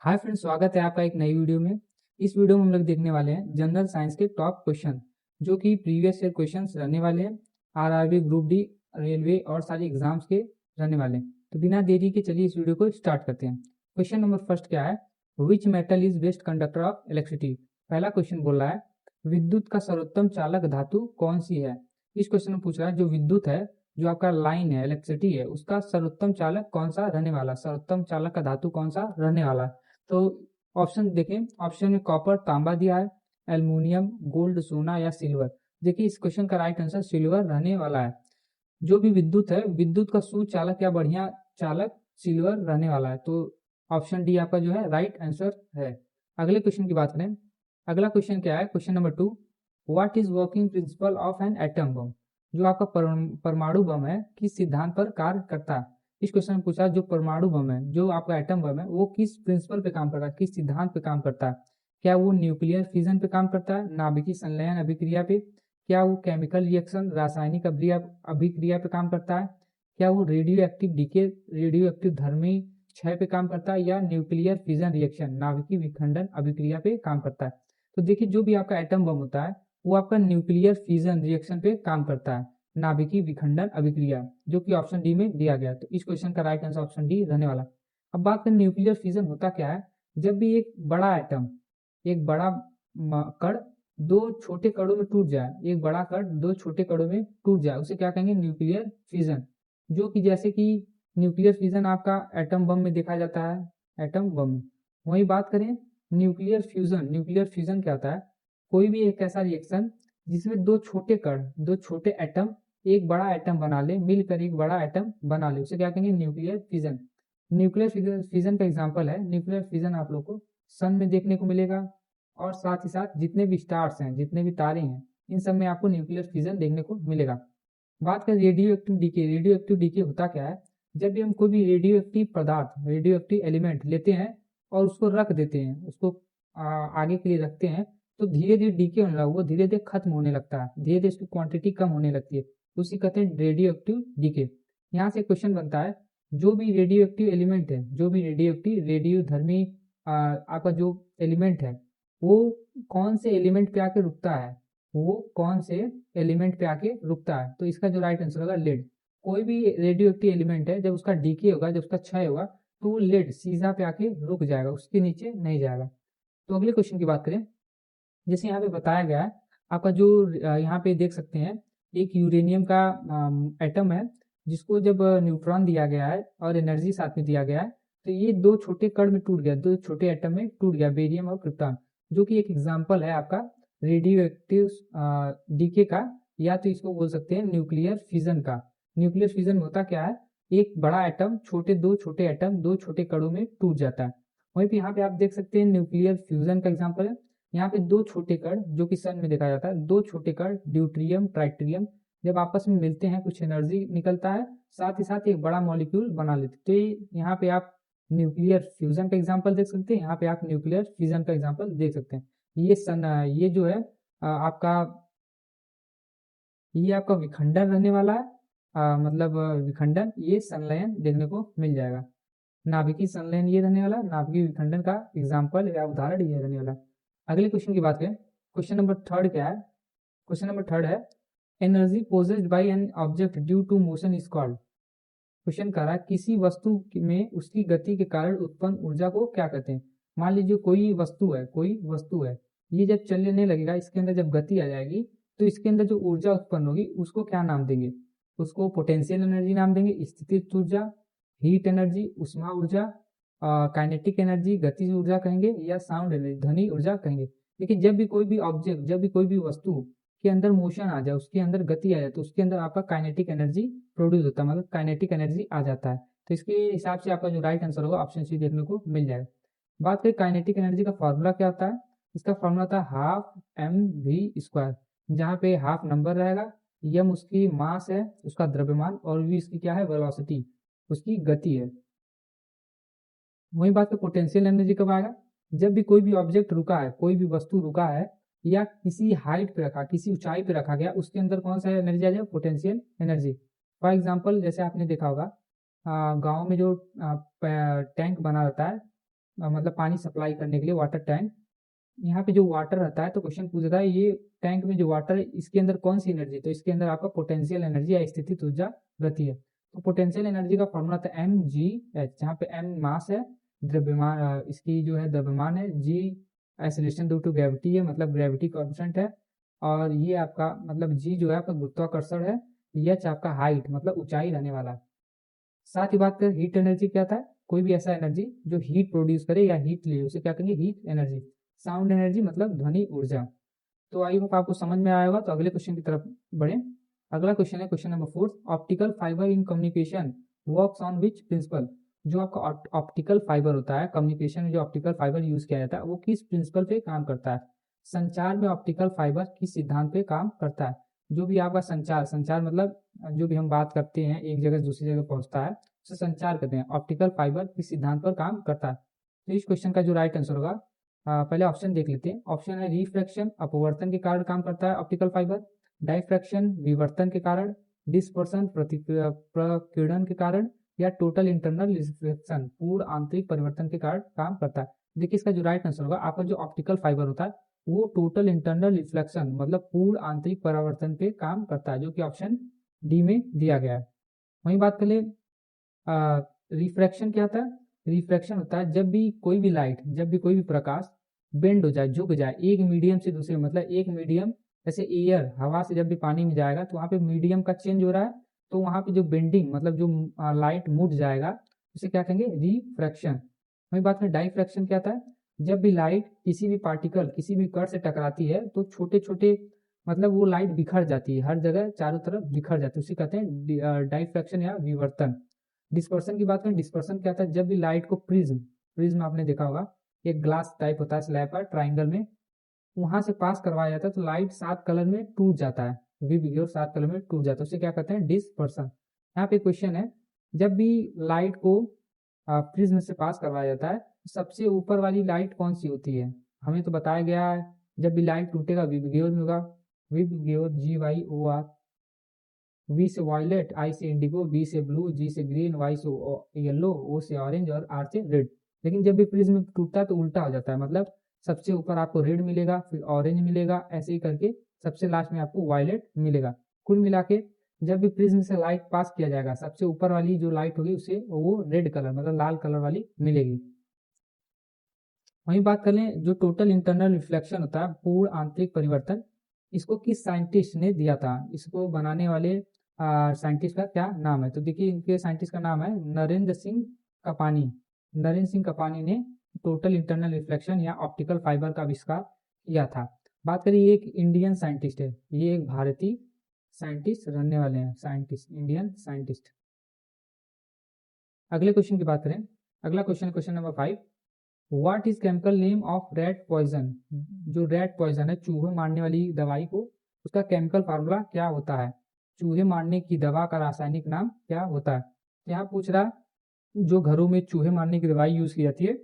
Hi friends, स्वागत है आपका एक नई वीडियो में। इस वीडियो में हम लोग देखने वाले हैं जनरल साइंस के टॉप क्वेश्चन, जो कि प्रीवियस ईयर क्वेश्चंस रहने वाले हैं। आरआरबी, ग्रुप डी, रेलवे और सारे एग्जाम्स के रहने वाले हैं। तो बिना देरी के चलिए इस वीडियो को स्टार्ट करते हैं। क्वेश्चन नंबर फर्स्ट क्या है? Which metal is best conductor of electricity. पहला क्वेश्चन बोल रहा है विद्युत का सर्वोत्तम चालक धातु कौन सी है। इस क्वेश्चन में पूछ रहा है जो विद्युत है, जो आपका लाइन है, इलेक्ट्रिसिटी है, उसका सर्वोत्तम चालक कौन सा रहने वाला, सर्वोत्तम चालक का धातु कौन सा रहने वाला है। तो ऑप्शन देखें, ऑप्शन में कॉपर तांबा दिया है, एल्युमिनियम, गोल्ड, सोना या सिल्वर। देखिए इस क्वेश्चन का राइट आंसर सिल्वर रहने वाला है। जो भी विद्युत है, विद्युत का सुचालक या बढ़िया चालक सिल्वर रहने वाला है। तो ऑप्शन डी आपका जो है राइट आंसर है। अगले क्वेश्चन की बात करें। अगला क्वेश्चन क्या है? Question number 2, what is working principle of an atom bomb. जो आपका परमाणु बम है, किस सिद्धांत पर कार्य करता है। इस क्वेश्चन में पूछा जो परमाणु बम है, जो आपका एटम बम है, वो किस प्रिंसिपल पे काम करता है, किस सिद्धांत पे काम करता है। क्या वो न्यूक्लियर फिजन पे काम करता है, नाभिकीय संलयन अभिक्रिया पे? क्या वो केमिकल रिएक्शन, रासायनिक अभिक्रिया पे काम करता है? क्या वो radioactive decay, radioactive धर्मी क्षय पे काम करता है? या न्यूक्लियर फिजन रिएक्शन, नाभिकीय विखंडन अभिक्रिया पे काम करता है। तो देखिए जो भी आपका एटम बम होता है, वो आपका न्यूक्लियर फिजन रिएक्शन पे काम करता है, नाभिकीय विखंडन अभिक्रिया, जो कि ऑप्शन डी में दिया गया। तो इस क्वेश्चन का राइट आंसर ऑप्शन डी रहने वाला। अब बात करें न्यूक्लियर फिजन होता क्या है। जब भी एक बड़ा एटम, एक बड़ा कण दो छोटे कणों में टूट जाए, एक बड़ा कण दो छोटे कणों में टूट जाए, उसे क्या कहेंगे? Nuclear fission. जो कि जैसे कि न्यूक्लियर फिजन आपका एटम बम में देखा जाता है, एटम बम में। वही बात करें न्यूक्लियर फ्यूजन, न्यूक्लियर फ्यूजन क्या होता है? कोई भी एक ऐसा रिएक्शन जिसमें दो छोटे कण, दो छोटे एटम एक बड़ा एटम बना ले, मिलकर एक बड़ा एटम बना ले, उसे क्या कहेंगे? Nuclear fission. न्यूक्लियर फिजन का एग्जांपल है, न्यूक्लियर फिजन आप लोग को सन में देखने को मिलेगा, और साथ ही साथ जितने भी स्टार्स हैं, जितने भी तारे हैं, इन सब में आपको न्यूक्लियर फिजन देखने को मिलेगा। बात करें radioactive decay. Radioactive decay होता क्या है? जब भी हम कोई भी रेडियो एक्टिव पदार्थ, रेडियो एक्टिव एलिमेंट लेते हैं और उसको रख देते हैं, उसको आगे के लिए रखते हैं, तो धीरे धीरे डीके होने लगा, वो धीरे धीरे खत्म होने लगता है, धीरे धीरे उसकी क्वांटिटी कम होने लगती है, उसी कहते हैं रेडियो एक्टिव डीके। यहाँ से क्वेश्चन बनता है, जो भी रेडियो एक्टिव एलिमेंट है, जो भी रेडियो एक्टिव रेडियो धर्मी आपका जो एलिमेंट है, वो कौन से एलिमेंट पे आके रुकता है, वो कौन से एलिमेंट पे आके रुकता है। तो इसका जो राइट आंसर होगा लेड। कोई भी रेडियो एक्टिव एलिमेंट है, जब उसका डीके होगा, जब उसका क्षय होगा, तो वो लेड सीधा पे आके रुक जाएगा, उसके नीचे नहीं जाएगा। तो अगले क्वेश्चन की बात करें। जैसे यहाँ पे बताया गया है, आपका जो यहाँ पे देख सकते हैं, एक यूरेनियम का एटम है, जिसको जब न्यूट्रॉन दिया गया है और एनर्जी साथ में दिया गया है, तो ये दो छोटे कण में टूट गया, दो छोटे एटम में टूट गया, बेरियम और क्रिप्टॉन। जो कि एक एग्जाम्पल है आपका रेडियो एक्टिव डीके का, या तो इसको बोल सकते हैं न्यूक्लियर फिजन का। न्यूक्लियर फिजन में होता क्या है? एक बड़ा एटम दो छोटे एटम दो छोटे कणों में टूट जाता है। वहीं पे यहाँ पे आप देख सकते हैं न्यूक्लियर फ्यूजन का एग्जाम्पल है। यहाँ पे दो छोटे कण, जो कि सन में देखा जाता है, दो छोटे कण ड्यूट्रियम ट्राइट्रियम जब आपस में मिलते हैं, कुछ एनर्जी निकलता है, साथ ही साथ एक बड़ा मॉलिक्यूल बना लेते हैं। तो ये यहाँ पे आप न्यूक्लियर फ्यूजन का एग्जांपल देख सकते हैं, यहाँ पे आप न्यूक्लियर फिजन का एग्जांपल देख सकते हैं। ये जो है आपका, ये आपका विखंडन रहने वाला है। मतलब विखंडन, ये संलयन देखने को मिल जाएगा। नाभिकीय संलयन ये रहने वाला, नाभिकीय विखंडन का एग्जाम्पल या उदाहरण ये रहने वाला। अगले क्वेश्चन की बात करें। क्वेश्चन नंबर थर्ड क्या है? क्वेश्चन नंबर थर्ड है, energy possessed by an object due to motion is called. Question कह रहा है किसी वस्तु में उसकी गति के कारण उत्पन्न ऊर्जा को क्या कहते हैं। मान लीजिए कोई वस्तु है, कोई वस्तु है, ये जब चलने लगेगा, इसके अंदर जब गति आ जाएगी, तो इसके अंदर जो ऊर्जा उत्पन्न होगी उसको क्या नाम देंगे? उसको पोटेंशियल एनर्जी नाम देंगे, स्थितिज ऊर्जा, हीट एनर्जी, उष्मा ऊर्जा, काइनेटिक एनर्जी गतिज ऊर्जा कहेंगे, या साउंड एनर्जी ध्वनि ऊर्जा कहेंगे। देखिए जब भी कोई भी ऑब्जेक्ट, जब भी कोई भी वस्तु के अंदर मोशन आ जाए, उसके अंदर गति आ जाए, तो उसके अंदर आपका काइनेटिक एनर्जी प्रोड्यूस होता है, मतलब काइनेटिक एनर्जी आ जाता है। तो इसके हिसाब से आपका जो राइट आंसर होगा ऑप्शन सी देखने को मिल जाएगा। बात करें काइनेटिक एनर्जी का फॉर्मूला क्या होता है। इसका फॉर्मूला था हाफ एम वी स्क्वायर, जहाँ पे हाफ नंबर रहेगा, यम उसकी मास है, उसका द्रव्यमान, और वी इसकी क्या है? वेलोसिटी, उसकी गति है। वही बात है पोटेंशियल एनर्जी कब आएगा? जब भी कोई भी ऑब्जेक्ट रुका है, कोई भी वस्तु रुका है, या किसी हाइट पे रखा, किसी ऊंचाई पे रखा गया, उसके अंदर कौन सा एनर्जी आ जाएगा? Potential energy. फॉर एग्जाम्पल जैसे आपने देखा होगा, गांव में जो टैंक बना रहता है, मतलब पानी सप्लाई करने के लिए वाटर टैंक। यहाँ पे जो वाटर रहता है तो क्वेश्चन पूछ रहा है ये टैंक में जो वाटर है इसके अंदर कौन सी एनर्जी, तो इसके अंदर आपका पोटेंशियल एनर्जी या स्थितिज ऊर्जा रहती है। तो पोटेंशियल एनर्जी का फॉर्मूला था mgh, जहाँ पे m मास है, द्रव्यमान इसकी जो है द्रव्यमान है, g acceleration due to gravity है, मतलब ग्रेविटी कॉन्स्टेंट है, और ये आपका मतलब g जो है आपका गुरुत्वाकर्षण है, h आपका हाइट मतलब ऊंचाई रहने वाला है। साथ ही बात करें हीट एनर्जी क्या था, कोई भी ऐसा एनर्जी जो हीट प्रोड्यूस करे या हीट ले उसे क्या कहेंगे, हीट एनर्जी। साउंड एनर्जी मतलब ध्वनि ऊर्जा। तो आई होप आपको समझ में आया होगा। तो अगले क्वेश्चन की तरफ बढ़े। अगला क्वेश्चन है question number 4, optical fibre in communication works on which principle. जो आपका ऑप्टिकल फाइबर होता है, कम्युनिकेशन में जो ऑप्टिकल फाइबर यूज किया जाता है वो किस प्रिंसिपल पे काम करता है। संचार में ऑप्टिकल फाइबर किस सिद्धांत पे काम करता है। जो भी आपका संचार मतलब जो भी हम बात करते हैं एक जगह से दूसरी जगह पहुंचता है उसे संचार कहते हैं। ऑप्टिकल फाइबर किस सिद्धांत पर काम करता है। तो इस क्वेश्चन का जो राइट आंसर होगा, पहले ऑप्शन देख लेते हैं। ऑप्शन है रिफ्रैक्शन, अपवर्तन के कारण काम करता है ऑप्टिकल फाइबर। डाइफ्रैक्शन, विवर्तन के कारण। डिस्पर्सन, प्रकीर्णन के कारण। या टोटल इंटरनल रिफ्लेक्शन, पूर्ण आंतरिक परिवर्तन के कारण काम करता है। देखिए इसका जो राइट आंसर होगा, आपका जो ऑप्टिकल फाइबर होता है वो टोटल इंटरनल रिफ्लेक्शन मतलब पूर्ण आंतरिक परावर्तन पे काम करता है, जो कि ऑप्शन डी में दिया गया है। वहीं बात कर ले रिफ्रैक्शन क्या होता है। रिफ्रैक्शन होता है जब भी कोई भी लाइट, जब भी कोई भी प्रकाश बेंड हो जाए, झुक जाए एक मीडियम से दूसरे, मतलब एक मीडियम जैसे एयर, हवा से जब भी पानी में जाएगा तो वहाँ पे मीडियम का चेंज हो रहा है, तो वहाँ पे जो बेंडिंग मतलब जो लाइट मुड़ जाएगा उसे क्या कहेंगे, रिफ्रैक्शन। वही बात में डाइफ्रैक्शन क्या था, जब भी लाइट किसी भी पार्टिकल किसी भी कण से टकराती है तो छोटे छोटे मतलब वो लाइट बिखर जाती है, हर जगह चारों तरफ बिखर जाती है, उसे कहते हैं डाइफ्रैक्शन या विवर्तन। डिस्पर्सन की बात करें, डिस्पर्सन क्या था, जब भी लाइट को प्रिज्म, प्रिज्म आपने देखा होगा एक ग्लास टाइप होता है स्लैब पर ट्राइंगल में, वहां से पास करवाया जाता है तो लाइट 7 कलर में टूट जाता है, विवियोर 7 कलर में टूट जाता है, उसे क्या कहते हैं, डिस्पर्सन। यहाँ पे क्वेश्चन है, जब भी लाइट को प्रिज्म से पास करवाया जाता है सबसे ऊपर वाली लाइट कौन सी होती है। हमें तो बताया गया है जब भी लाइट टूटेगा विवियोर में होगा, विवियोर GYOR। वी से वायलेट, आई से इंडिगो, बी से ब्लू, जी से ग्रीन, वाई से येलो, ओ से ऑरेंज और आर से रेड। लेकिन जब भी प्रिज्म टूटता है तो उल्टा हो जाता है, मतलब सबसे ऊपर आपको रेड मिलेगा, फिर ऑरेंज मिलेगा, ऐसे ही करके सबसे लास्ट में आपको वायलेट मिलेगा। कुल मिला के जब भी प्रिज्म से लाइट पास किया जाएगा सबसे ऊपर वाली जो लाइट होगी उसे वो रेड कलर मतलब लाल कलर वाली मिलेगी। वहीं बात कर लें जो टोटल इंटरनल रिफ्लेक्शन होता है, पूर्ण आंतरिक परिवर्तन, इसको किस साइंटिस्ट ने दिया था, इसको बनाने वाले साइंटिस्ट का क्या नाम है। तो देखिए इनके साइंटिस्ट का नाम है नरेंद्र सिंह कपानी। नरेंद्र सिंह कपानी ने टोटल इंटरनल रिफ्लेक्शन या ऑप्टिकल फाइबर का आविष्कार किया था। बात करें ये एक इंडियन साइंटिस्ट है, ये एक भारतीय साइंटिस्ट रहने वाले हैं, साइंटिस्ट, इंडियन साइंटिस्ट। अगले क्वेश्चन की बात करें, अगला question, question number 5, what is chemical name of rat poison. जो रैट पॉइजन है, चूहे मारने वाली दवाई को, उसका केमिकल फार्मूला क्या होता है। चूहे मारने की दवा का रासायनिक नाम क्या होता है। यहाँ पूछ रहा जो घरों में चूहे मारने की दवाई यूज की जाती है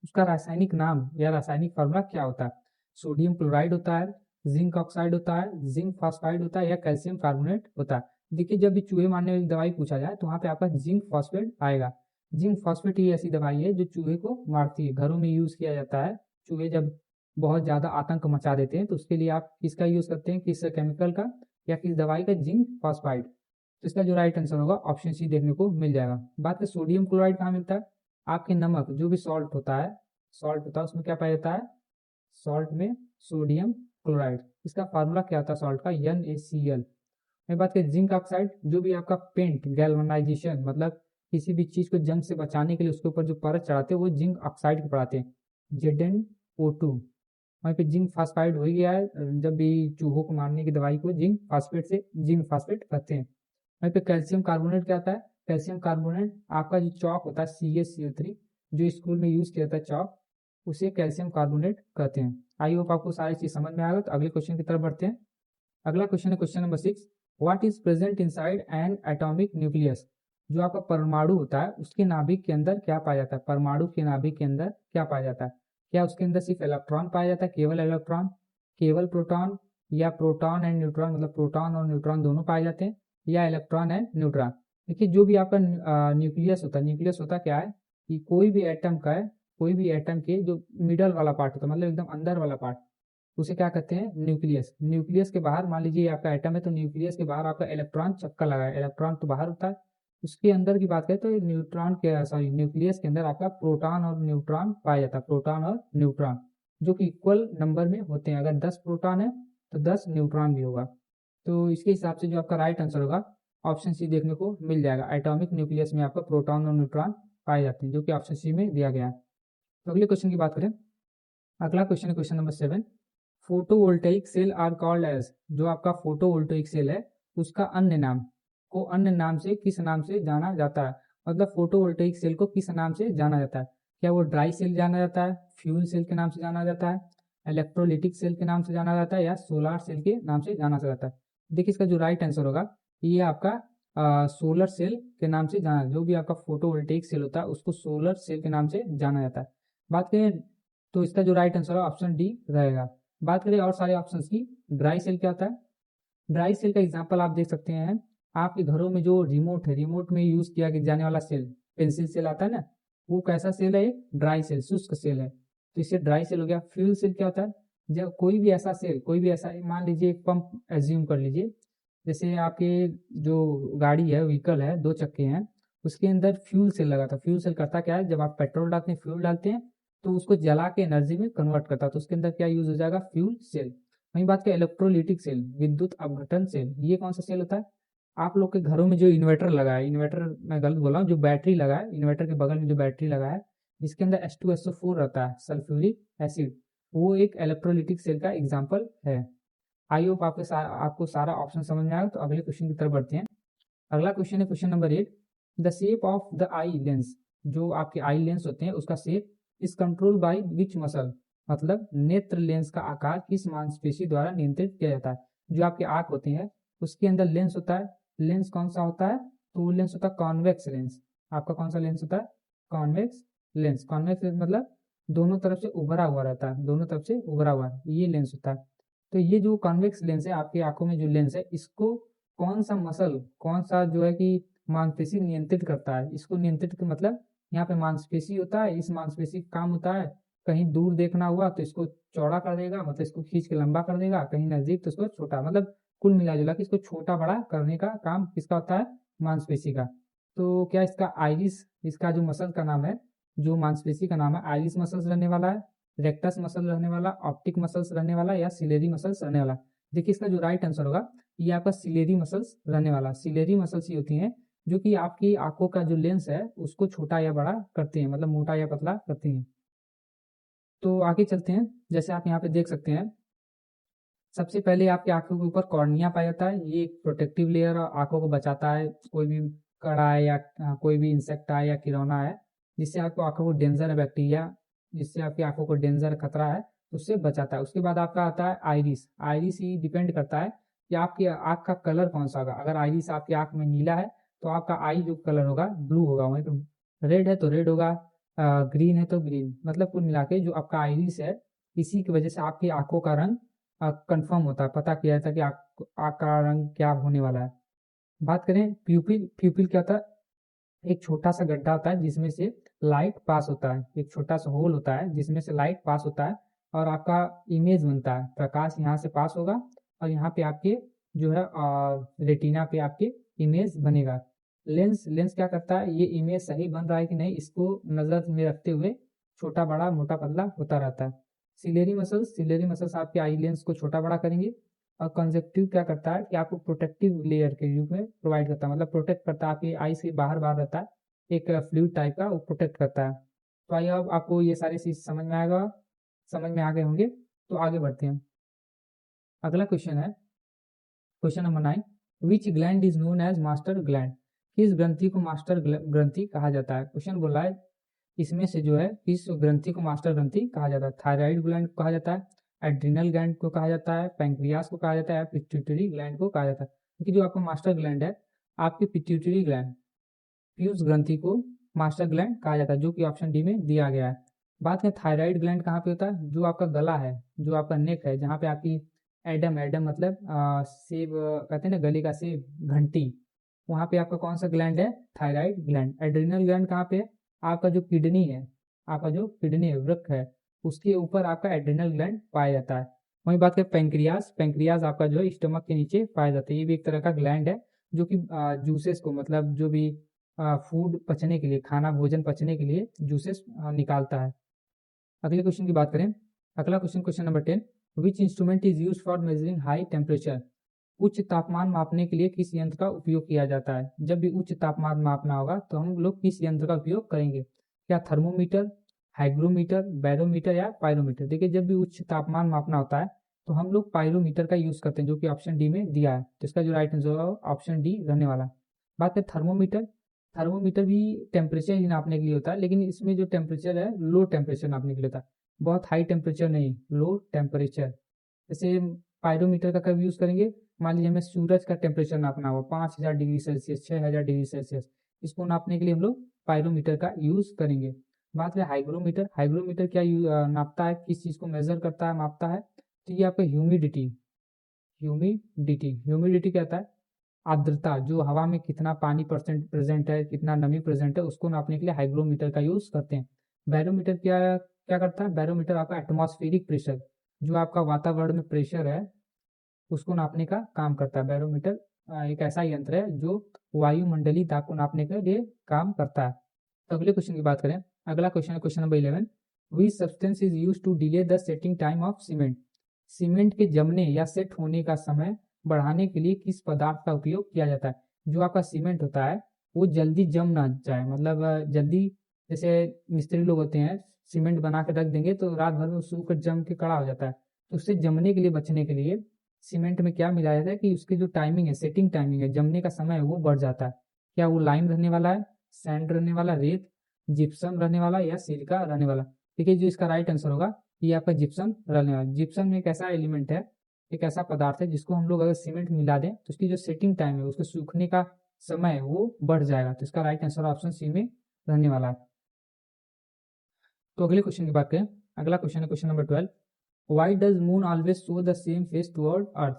उसका रासायनिक नाम या रासायनिक फार्मूला क्या होता है। सोडियम क्लोराइड होता है, जिंक ऑक्साइड होता है, जिंक फॉस्फाइड होता है या कैल्शियम कार्बोनेट होता है। देखिए जब भी चूहे मारने वाली दवाई पूछा जाए तो वहाँ पे आपका जिंक फॉस्फेट आएगा। जिंक फॉस्फेट ही ऐसी दवाई है जो चूहे को मारती है, घरों में यूज किया जाता है। चूहे जब बहुत ज्यादा आतंक मचा देते हैं तो उसके लिए आप किसका यूज करते हैं, किस केमिकल का या किस दवाई का, जिंक फॉस्फाइड। तो इसका जो राइट आंसर होगा ऑप्शन सी देखने को मिल जाएगा। बात करें सोडियम क्लोराइड कहाँ मिलता है, आपके नमक जो भी सॉल्ट होता है, सॉल्ट होता है उसमें क्या पाया जाता है, सॉल्ट में सोडियम क्लोराइड। इसका फार्मूला क्या होता है सॉल्ट का, NaCl। मैं बात करें जिंक ऑक्साइड, जो भी आपका पेंट गैल्वेनाइजेशन मतलब किसी भी चीज को जंग से बचाने के लिए उसके ऊपर जो परत चढ़ाते हैं वो जिंक ऑक्साइड के पढ़ाते हैं, ZnO2। वहीं पे जिंक फास्फाइड हो गया है, जब भी चूहों को मारने की दवाई को जिंक फास्फेट से जिंक फास्फेट कहते हैं। वहीं पे कैल्शियम कार्बोनेट क्या होता है, कैल्शियम कार्बोनेट आपका जो चौक होता है CaCO3, जो स्कूल में यूज किया जाता है चौक, उसे कैल्शियम कार्बोनेट कहते हैं। आई होप आपको सारी चीज समझ में आएगा। तो अगले क्वेश्चन की तरफ बढ़ते हैं। अगला क्वेश्चन है question number 6, what is present inside N atomic nucleus. जो आपका परमाणु होता है उसके नाभिक के अंदर क्या पाया जाता है, परमाणु के नाभिक के अंदर क्या पाया जाता है। क्या उसके अंदर सिर्फ इलेक्ट्रॉन पाया जाता है, केवल इलेक्ट्रॉन, केवल प्रोटॉन, या प्रोटॉन एंड न्यूट्रॉन मतलब प्रोटॉन और न्यूट्रॉन दोनों पाए जाते हैं, या इलेक्ट्रॉन एंड न्यूट्रॉन। देखिए जो भी आपका न्यूक्लियस होता है, न्यूक्लियस होता क्या है कि कोई भी एटम का है कोई भी एटम के जो मिडल वाला पार्ट होता है, मतलब एकदम अंदर वाला पार्ट, उसे क्या कहते हैं, न्यूक्लियस। न्यूक्लियस के बाहर मान लीजिए आपका एटम है, तो न्यूक्लियस के बाहर आपका इलेक्ट्रॉन चक्कर लगा है, इलेक्ट्रॉन तो बाहर होता है। उसके अंदर की बात करें तो न्यूट्रॉन के सॉरी न्यूक्लियस के अंदर आपका प्रोटॉन और न्यूट्रॉन पाया जाता है, प्रोटॉन और न्यूट्रॉन, जो कि इक्वल नंबर में होते हैं। अगर 10 प्रोटॉन है तो 10 न्यूट्रॉन भी होगा। तो इसके हिसाब से जो आपका राइट आंसर होगा ऑप्शन सी देखने को मिल जाएगा। एटॉमिक न्यूक्लियस में आपका प्रोटॉन और न्यूट्रॉन पाए जाते हैं, जो कि ऑप्शन सी में दिया गया है। तो अगले क्वेश्चन की बात करें, अगला क्वेश्चन है question number 7। Photovoltaic cell are called as, जो आपका फोटोवोल्टेइक सेल है उसका अन्य नाम को अन्य नाम से किस नाम से जाना जाता है, मतलब फोटोवोल्टेइक सेल को किस नाम से जाना जाता है। क्या वो ड्राई सेल जाना जाता है, फ्यूल सेल के नाम से जाना जाता है, इलेक्ट्रोलिटिक सेल के नाम से जाना जाता है, या सोलर सेल के नाम से जाना जाता है। देखिए इसका जो राइट आंसर होगा ये आपका सोलर सेल के नाम से जाना, जो भी आपका फोटोवोल्टेइक सेल होता है उसको सोलर सेल के नाम से जाना जाता है। बात करें तो इसका जो राइट आंसर है ऑप्शन डी रहेगा। बात करें और सारे ऑप्शंस की, ड्राई सेल क्या होता है, ड्राई सेल का एग्जांपल आप देख सकते हैं आपके घरों में जो रिमोट है, रिमोट में यूज किया जाने वाला सेल, पेंसिल सेल आता है ना, वो कैसा सेल है, एक ड्राई सेल, शुष्क सेल है, तो इससे ड्राई सेल हो गया। फ्यूल सेल क्या होता है, जब कोई भी ऐसा सेल, कोई भी ऐसा, मान लीजिए एक पंप एज्यूम कर लीजिए, जैसे आपके जो गाड़ी है, व्हीकल है, 2 चक्के हैं, उसके अंदर फ्यूल सेल लगा था। फ्यूल सेल करता क्या है, जब आप पेट्रोल डालते हैं, फ्यूल डालते हैं, तो उसको जला के एनर्जी में कन्वर्ट करता है, तो उसके अंदर क्या यूज हो जाएगा, फ्यूल सेल। वहीं बात करें इलेक्ट्रोलिटिक सेल, विद्युत अपघटन सेल, ये कौन सा सेल होता है, आप लोग के घरों में जो इन्वर्टर लगा है, इन्वर्टर मैं गलत बोला हूँ, जो बैटरी लगा है, इन्वर्टर के बगल में जो बैटरी लगा है जिसके अंदर H2SO4 रहता है, सल्फ्यूरिक एसिड, वो एक इलेक्ट्रोलिटिक सेल का एग्जाम्पल है। आई होप आपको सारा ऑप्शन समझ में आएगा। तो अगले क्वेश्चन की तरफ बढ़ते हैं। अगला क्वेश्चन है question number 8। The shape of the eye lens, जो आपके आई लेंस होते हैं उसका shape is control by which muscle, मतलब नेत्र लेंस का आकार किस मांसपेशी द्वारा नियंत्रित किया जाता है। जो आपके आंख होती है उसके अंदर लेंस होता है, लेंस कौन सा होता है, तो वो लेंस होता है कॉन्वेक्स लेंस। आपका कौन सा लेंस होता है, कॉन्वेक्स लेंस। कॉन्वेक्स लेंस मतलब दोनों तरफ से उभरा हुआ रहता है, दोनों तरफ से उभरा हुआ, ये लेंस होता है। तो ये जो कॉन्वेक्स लेंस है, आपकी आंखों में जो लेंस है, इसको कौन सा मसल, कौन सा जो है कि मांसपेशी नियंत्रित करता है। इसको नियंत्रित मतलब यहाँ पे मांसपेशी होता है, इस मांसपेशी का काम होता है कहीं दूर देखना हुआ तो इसको चौड़ा कर देगा, मतलब इसको खींच के लंबा कर देगा, कहीं नजदीक तो इसको छोटा, मतलब कुल मिला जुला के इसको छोटा बड़ा करने का काम किसका होता है, मांसपेशी का। तो क्या इसका आइरिस, इसका जो मसल का नाम है, जो मांसपेशी का नाम है, आइरिस मसल्स रहने वाला है, रेक्टस मसल रहने वाला, ऑप्टिक मसल्स रहने वाला, या सिलेरी मसल्स रहने वाला। देखिए इसका जो राइट आंसर होगा ये आपका सिलेरी मसल्स रहने वाला। सिलेरी मसल्स ही होती हैं जो कि आपकी आंखों का जो लेंस है उसको छोटा या बड़ा करती हैं, मतलब मोटा या पतला करती हैं। तो आगे चलते हैं, जैसे आप यहाँ पे देख सकते हैं, सबसे पहले आपकी आंखों के ऊपर कॉर्निया पाया जाता है। ये एक प्रोटेक्टिव लेयर आंखों को बचाता है, कोई भी कड़ा है या कोई भी इंसेक्ट आए या किरौना है जिससे आपको आंखों को डेंजर है, बैक्टीरिया जिससे आपकी आंखों को डेंजर खतरा है, उससे बचाता है। उसके बाद आपका आता है आइरिस। आइरिस ही डिपेंड करता है कि आपकी आंख का कलर कौन सा होगा। अगर आइरिस आपकी आंख में नीला है तो आपका आई जो कलर होगा ब्लू होगा, वहीं पे रेड है तो रेड होगा, ग्रीन है तो ग्रीन, मतलब कुल मिला के जो आपका आइरिस है इसी की वजह से आपकी आंखों का रंग कंफर्म होता है, पता किया जाता है कि आंख का रंग क्या होने वाला है। बात करें प्यूपिल, प्यूपिल क्या होता है, एक छोटा सा गड्ढा होता है जिसमें से लाइट पास होता है, एक छोटा सा होल होता है जिसमें से लाइट पास होता है और आपका इमेज बनता है, प्रकाश यहाँ से पास होगा और यहाँ पे आपके जो है रेटिना पे आपके इमेज बनेगा। लेंस, लेंस क्या करता है, ये इमेज सही बन रहा है कि नहीं इसको नजर में रखते हुए छोटा बड़ा मोटा पतला होता रहता है। सिलेरी मसल्स, सिलेरी मसल्स आपके आई लेंस को छोटा बड़ा करेंगे। और कंजक्टिव क्या करता है कि आपको प्रोटेक्टिव लेयर के रूप में प्रोवाइड करता है, मतलब प्रोटेक्ट करता है, आपकी आई से बाहर बाहर रहता है, एक फ्लूइड टाइप का वो प्रोटेक्ट करता है। तो आइए अब आपको ये सारी चीज समझ में आएगा, समझ में आ गए होंगे। तो आगे बढ़ते हैं। अगला क्वेश्चन है question number 9। Which gland is known as master gland, किस ग्रंथि को मास्टर ग्रंथि कहा जाता है। क्वेश्चन बोला है इसमें से जो है किस ग्रंथि को मास्टर ग्रंथि कहा जाता है। थायराइड ग्लैंड को कहा जाता है, एड्रिनल ग्लैंड को कहा जाता है, पैंक्रियास को कहा जाता है, पिट्यूटरी ग्लैंड को कहा जाता है। क्योंकि जो आपका मास्टर ग्लैंड है आपकी पिट्यूटरी ग्लैंड, पीयूष ग्रंथि को मास्टर ग्लैंड कहा जाता है, जो कि ऑप्शन डी में दिया गया है। बात करें थायराइड ग्लैंड कहाँ पे होता है, जो आपका गला है, जो आपका नेक है, जहाँ पे आपकी एडम, एडम मतलब सेब कहते हैं ना, गले का सेब, घंटी, वहाँ पे आपका कौन सा ग्लैंड है, थायराइड ग्लैंड। एड्रिनल ग्लैंड कहाँ पे है, आपका जो किडनी है, आपका जो किडनी वृक्क है उसके ऊपर आपका एड्रिनल ग्लैंड पाया जाता है। वहीं बात करें पेंक्रियाज, पेंक्रियाज आपका जो है स्टमक के नीचे पाया जाता है। ये भी एक तरह का ग्लैंड है जो कि जूसेस को, मतलब जो भी फूड पचने के लिए, खाना भोजन पचने के लिए जूसेस निकालता है। अगले क्वेश्चन की बात करें, अगला question, question number 10, which instrument is use for measuring high temperature? उच्च तापमान मापने के लिए किस यंत्र का उपयोग किया जाता है? जब भी उच्च तापमान मापना होगा तो हम लोग किस यंत्र का उपयोग करेंगे? क्या थर्मोमीटर, हाइग्रोमीटर, बैरोमीटर या पायरोमीटर? देखिए, जब भी उच्च तापमान मापना होता है तो हम लोग पायरोमीटर का यूज करते हैं, जो कि ऑप्शन डी में दिया है। तो इसका जो राइट आंसर होगा ऑप्शन डी रहने वाला है। बात करें थर्मोमीटर, थर्मोमीटर भी टेम्परेचर ही नापने के लिए होता है, लेकिन इसमें जो टेम्परेचर है लो टेम्परेचर नापने के लिए होता है, बहुत हाई टेम्परेचर नहीं, लो टेम्परेचर। जैसे पायरोमीटर का कब यूज करेंगे? मान लीजिए हमें सूरज का टेम्परेचर नापना हो 5000 डिग्री सेल्सियस, 6000 डिग्री सेल्सियस, इसको नापने के लिए हम लोग पायरोमीटर का यूज करेंगे। बात करें हाइग्रोमीटर, हाइग्रोमीटर क्या नापता है, किस चीज को मेजर करता है, मापता है? तो ये आपका ह्यूमिडिटी, ह्यूमिडिटी क्या होता है? आर्द्रता, जो हवा में कितना पानी परसेंट प्रेजेंट है, कितना नमी प्रेजेंट है, उसको नापने के लिए हाइग्रोमीटर का यूज करते हैं। बैरोमीटर क्या क्या करता है? बैरोमीटर आपका एटमॉस्फेरिक प्रेशर, जो आपका वातावरण में प्रेशर है उसको नापने का काम करता है। बैरोमीटर एक ऐसा यंत्र है जो वायुमंडलीय दाब को नापने के लिए काम करता है। तो अगले क्वेश्चन की बात करें, अगला क्वेश्चन है question number 11, which substance is use to delay the setting time of cement? Cement के जमने या सेट होने का समय बढ़ाने के लिए किस पदार्थ का उपयोग किया जाता है? जो आपका सीमेंट होता है वो जल्दी जम ना जाए, मतलब जल्दी, जैसे मिस्त्री लोग होते हैं सीमेंट बना के रख देंगे तो रात भर में सूख कर जम के कड़ा हो जाता है, तो उससे जमने के लिए, बचने के लिए सीमेंट में क्या मिलाया जाता है कि उसकी जो टाइमिंग है, सेटिंग टाइमिंग है, जमने का समय है वो बढ़ जाता है। क्या वो लाइम रहने वाला है, सैंड रहने वाला, रेत, जिप्सम रहने वाला या सिलिका रहने वाला? ठीक है, जो इसका राइट आंसर होगा ये आपका जिप्सम रहने वाला। जिप्सम एक ऐसा एलिमेंट है, एक ऐसा पदार्थ है जिसको हम लोग अगर सीमेंट मिला दें तो उसकी जो सेटिंग टाइम है, उसके सूखने का समय है वो बढ़ जाएगा। तो इसका राइट आंसर ऑप्शन सी में रहने वाला है। तो अगले क्वेश्चन की बात करें, अगला क्वेश्चन है question number 12, why does moon always show the same face toward earth?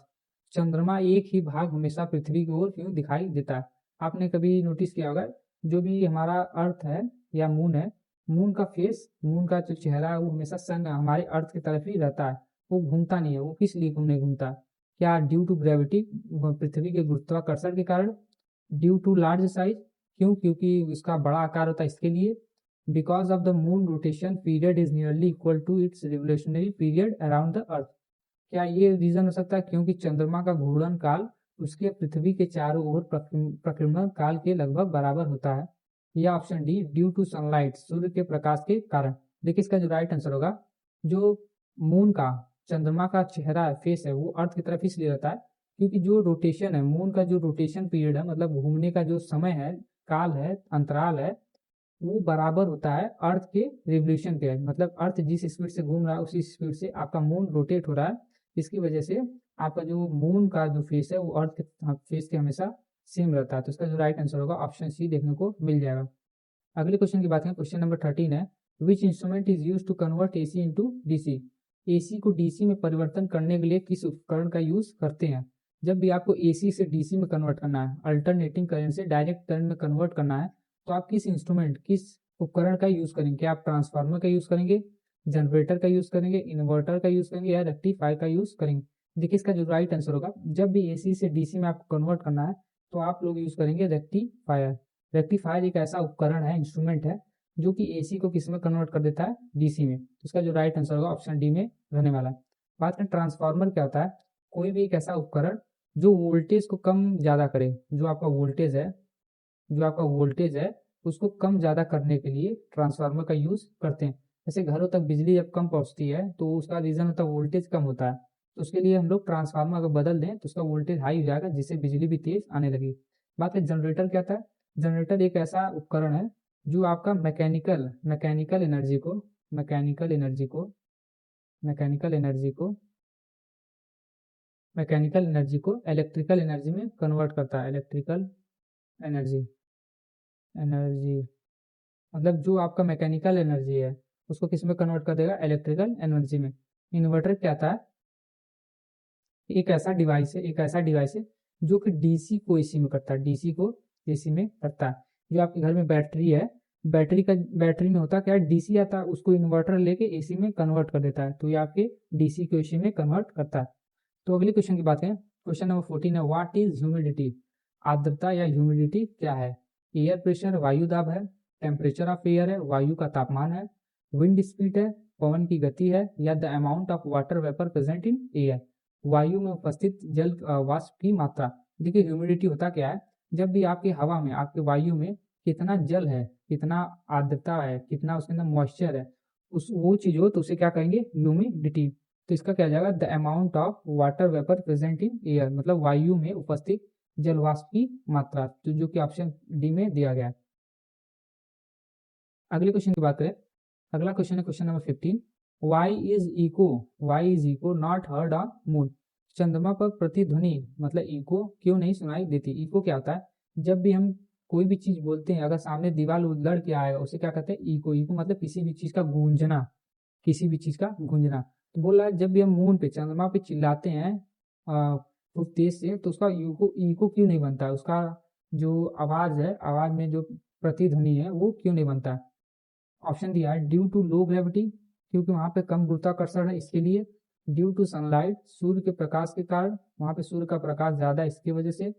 चंद्रमा एक ही भाग हमेशा पृथ्वी की ओर क्यों दिखाई देता है? आपने कभी नोटिस किया होगा, जो भी हमारा अर्थ है या मून है, मून का फेस, मून का जो चेहरा है वो हमेशा सन हमारे अर्थ की तरफ ही रहता है, वो घूमता नहीं है। वो किस लिए नहीं घूमता? क्या ड्यू टू ग्रेविटी, पृथ्वी के गुरुत्वाकर्षण के कारण? ड्यू टू लार्ज साइज, क्यों? क्योंकि उसका बड़ा आकार होता है इसके लिए? Because of the moon rotation period is nearly equal to its revolutionary period around the earth? क्या ये रीजन हो सकता है क्योंकि चंद्रमा का घूर्णन काल उसके पृथ्वी के चारों ओर प्रकीर्णन काल के लगभग बराबर होता है? या option D, due to sunlight, सूर्य के प्रकाश के कारण? देखिए, इसका जो राइट आंसर होगा, जो मून का, चंद्रमा का चेहरा है, फेस है, वो अर्थ की तरफ इसलिए रहता है क्योंकि जो रोटेशन है, मून का जो रोटेशन पीरियड है, मतलब घूमने का जो समय है, काल है, अंतराल है, वो बराबर होता है अर्थ के रिवोल्यूशन के। मतलब अर्थ जिस स्पीड से घूम रहा है उसी स्पीड से आपका मून रोटेट हो रहा है, इसकी वजह से आपका जो मून का जो फेस है वो अर्थ के फेस के हमेशा सेम रहता है। तो इसका जो राइट आंसर होगा ऑप्शन सी देखने को मिल जाएगा। अगले क्वेश्चन की बात करें, क्वेश्चन नंबर 13 है, which instrument is use to convert AC into DC? AC को डीसी में परिवर्तन करने के लिए किस उपकरण का यूज करते हैं? जब भी आपको एसी से डीसी में कन्वर्ट करना है, अल्टरनेटिंग करंट से डायरेक्ट करंट में कन्वर्ट करना है, तो आप किस इंस्ट्रूमेंट, किस उपकरण का यूज करेंगे? क्या आप ट्रांसफार्मर का यूज करेंगे, जनरेटर का यूज करेंगे, इन्वर्टर का यूज करेंगे या रेक्टिफायर का यूज करेंगे? देखिए, इसका जो राइट आंसर होगा, जब भी एसी से डीसी में आपको कन्वर्ट करना है तो आप लोग यूज करेंगे रेक्टिफायर। रेक्टिफायर एक ऐसा उपकरण है, इंस्ट्रूमेंट है, जो कि एसी को किस में कन्वर्ट कर देता है? डीसी में। तो इसका जो राइट आंसर होगा ऑप्शन डी में रहने वाला है। बात करें ट्रांसफार्मर क्या होता है? कोई भी एक ऐसा उपकरण जो वोल्टेज को कम ज्यादा करे, जो आपका वोल्टेज है, जो आपका वोल्टेज है उसको कम ज्यादा करने के लिए ट्रांसफार्मर का यूज करते हैं। जैसे घरों तक बिजली जब कम पहुंचती है तो उसका रीजन होता है वोल्टेज कम होता है, तो उसके लिए हम लोग ट्रांसफार्मर अगर बदल दें तो उसका वोल्टेज हाई हो जाएगा, जिससे बिजली भी तेज आने लगी। बात है जनरेटर क्या था? जनरेटर एक ऐसा उपकरण है जो आपका मैकेनिकल एनर्जी को मैकेनिकल एनर्जी को मैकेनिकल एनर्जी को मैकेनिकल एनर्जी को इलेक्ट्रिकल एनर्जी में कन्वर्ट करता है। इलेक्ट्रिकल एनर्जी एनर्जी मतलब जो आपका मैकेनिकल एनर्जी है उसको किस में कन्वर्ट कर देगा? इलेक्ट्रिकल एनर्जी में। इन्वर्टर क्या था? एक ऐसा डिवाइस है जो कि डीसी को एसी में करता है, डीसी को एसी में करता है। जो आपके घर में बैटरी है, बैटरी में होता क्या है, डीसी आता है, उसको इन्वर्टर लेके एसी में कन्वर्ट कर देता है, तो ये आपके डीसी को एसी में कन्वर्ट करता है। तो अगले क्वेश्चन की बात करें, क्वेश्चन नंबर 14 है, व्हाट इज ह्यूमिडिटी? आर्द्रता या ह्यूमिडिटी क्या है? एयर प्रेशर वायु दाब है, टेम्परेचर ऑफ एयर है, वायु का तापमान है, विंड स्पीड है, पवन की गति है, या the amount of water vapour present in air, वायु में उपस्थित जल वाष्प की मात्रा। देखिए ह्यूमिडिटी होता क्या है, जब भी आपकी हवा में, आपके वायु में कितना जल है, कितना आर्द्रता है, कितना उसके अंदर मॉइस्चर है, उस वो चीज हो तो उसे क्या कहेंगे, ह्यूमिडिटी। तो इसका क्या जाएगा, the amount of water vapour present in air, मतलब वायु में उपस्थित जल वाष्प की मात्रा, तो जो कि ऑप्शन डी में दिया गया है। अगले क्वेश्चन की बात करें, अगला क्वेश्चन है question number 15, why is echo not heard on moon? चंद्रमा पर प्रतिध्वनि मतलब इको क्यों नहीं सुनाई देती? इको क्या होता है, जब भी हम कोई भी चीज बोलते हैं, अगर सामने दीवार उलड़ के आएगा उसे क्या कहते हैं, इको। इको मतलब किसी भी चीज का गूंजना, किसी भी चीज का गूंजना। तो बोल रहा है जब भी हम मून पे, चंद्रमा पे चिल्लाते हैं खूब तेज से, तो उसका इको इको क्यों नहीं बनता है, उसका जो आवाज है, आवाज में जो प्रतिध्वनि है वो क्यों नहीं बनता है? ऑप्शन दिया है, ड्यू टू लो ग्रेविटी, क्योंकि वहां पे कम गुरुत्वाकर्षण है इसके लिए, ड्यू टू सनलाइट, सूर्य के प्रकाश के कारण, वहां पे सूर्य का प्रकाश ज्यादा है इसकी वजह से,